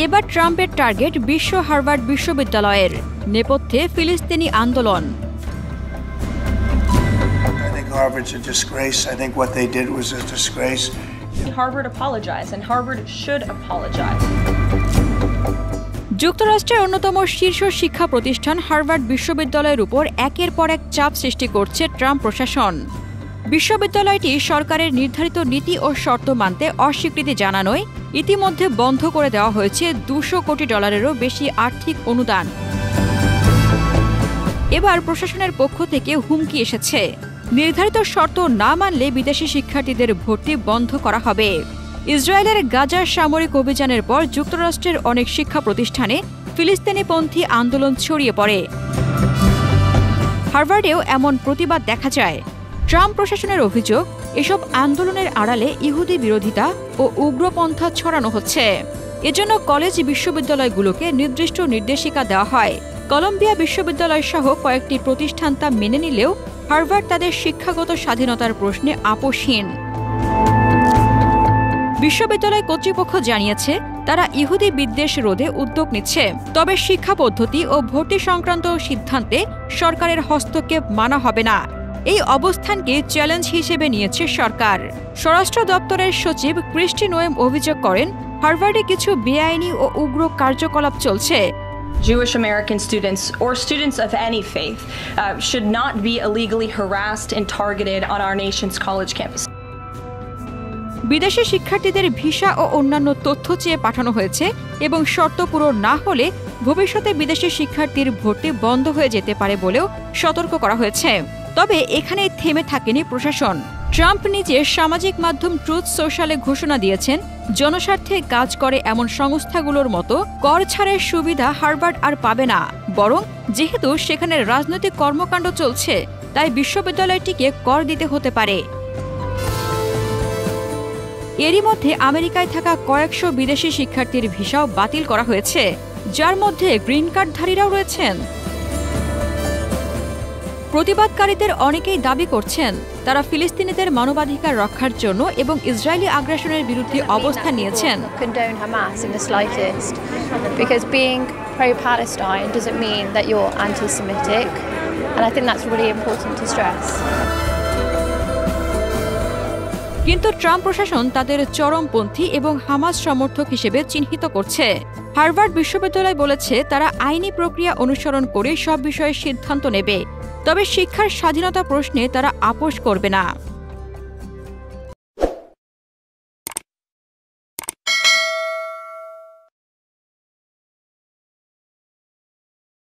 এবার ট্রাম্পের টার্গেট বিশ্ব হার্ভার্ড বিশ্ববিদ্যালয়ের নেপথ্যে ফিলিস্তিনি আন্দোলন। Harvard's a disgrace. I think what they did was a disgrace. Harvard apologized, and Harvard should apologize. যুক্তরাষ্ট্রের অন্যতম শীর্ষ শিক্ষা প্রতিষ্ঠান হার্ভার্ড বিশ্ববিদ্যালয়ের উপর একের পর এক চাপ সৃষ্টি করছে ট্রাম্প প্রশাসন। বিশ্ববিদ্যালয়টি সরকারের নির্ধারিত নীতি ও শর্ত মানতে অস্বীকৃতি জানানোয় ইতিমধ্যে বন্ধ করে দেওয়া হয়েছে $200 কোটিরও বেশি আর্থিক অনুদান। এবার প্রশাসনের পক্ষ থেকে হুমকি এসেছে, নির্ধারিত শর্ত না মানলে বিদেশি শিক্ষার্থীদের ভর্তি বন্ধ করা হবে। ইসরায়েলের গাজার সামরিক অভিযানের পর যুক্তরাষ্ট্রের অনেক শিক্ষা প্রতিষ্ঠানে ফিলিস্তিনিপন্থী আন্দোলন ছড়িয়ে পড়ে। হার্ভার্ডেও এমন প্রতিবাদ দেখা যায়। ট্রাম্প প্রশাসনের অভিযোগ, এসব আন্দোলনের আড়ালে ইহুদি বিরোধিতা ও উগ্রপন্থা ছড়ানো হচ্ছে। এজন্য কলেজ বিশ্ববিদ্যালয়গুলোকে নির্দিষ্ট নির্দেশিকা দেওয়া হয়। কলম্বিয়া বিশ্ববিদ্যালয় সহ কয়েকটি প্রতিষ্ঠান তা মেনে নিলেও হার্ভার্ড তাদের শিক্ষাগত স্বাধীনতার প্রশ্নে আপোষহীন। বিশ্ববিদ্যালয় কর্তৃপক্ষ জানিয়েছে তারা ইহুদি বিদ্বেষ রোধে উদ্যোগ নিচ্ছে, তবে শিক্ষা পদ্ধতি ও ভর্তি সংক্রান্ত সিদ্ধান্তে সরকারের হস্তক্ষেপ মানা হবে না। এই অবস্থানকে চ্যালেঞ্জ হিসেবে নিয়েছে সরকার। স্বরাষ্ট্র দপ্তরের সচিব ক্রিস্টি নোয়েম অভিযোগ করেন, হার্ভার্ডে কিছু বেআইনি ও উগ্র কার্যকলাপ চলছে। Jewish American students or students of any faith should not be illegally harassed and targeted on our nation's college campus. বিদেশি শিক্ষার্থীদের ভিসা ও অন্যান্য তথ্য চেয়ে পাঠানো হয়েছে এবং শর্ত পূরণ না হলে ভবিষ্যতে বিদেশি শিক্ষার্থীর ভর্তি বন্ধ হয়ে যেতে পারে বলেও সতর্ক করা হয়েছে। তবে এখানেই থেমে থাকেনি প্রশাসন। ট্রাম্প নিজে সামাজিক মাধ্যম ট্রুথ সোশ্যালে ঘোষণা দিয়েছেন, জনস্বার্থে কাজ করে এমন সংস্থাগুলোর মতো কর ছাড়ের সুবিধা হার্ভার্ড আর পাবে না, বরং যেহেতু সেখানে রাজনৈতিক কর্মকাণ্ড চলছে তাই বিশ্ববিদ্যালয়টিকে কর দিতে হতে পারে। এরই মধ্যে আমেরিকায় থাকা কয়েকশো বিদেশি শিক্ষার্থীর ভিসাও বাতিল করা হয়েছে, যার মধ্যে গ্রিন কার্ডধারীরাও রয়েছেন। প্রতিবাদকারীদের অনেকেই দাবি করছেন তারা ফিলিস্তিনিদের মানবাধিকার রক্ষার জন্য এবং ইসরায়েলি আগ্রাসনের বিরুদ্ধে অবস্থান নিয়েছেন। কিন্তু ট্রাম্প প্রশাসন তাদের চরমপন্থী এবং হামাস সমর্থক হিসেবে চিহ্নিত করছে। হার্ভার্ড বিশ্ববিদ্যালয় বলেছে তারা আইনি প্রক্রিয়া অনুসরণ করে সব বিষয়ে সিদ্ধান্ত নেবে, তবে শিক্ষার স্বাধীনতা প্রশ্নে তারা আপোষ করবে না।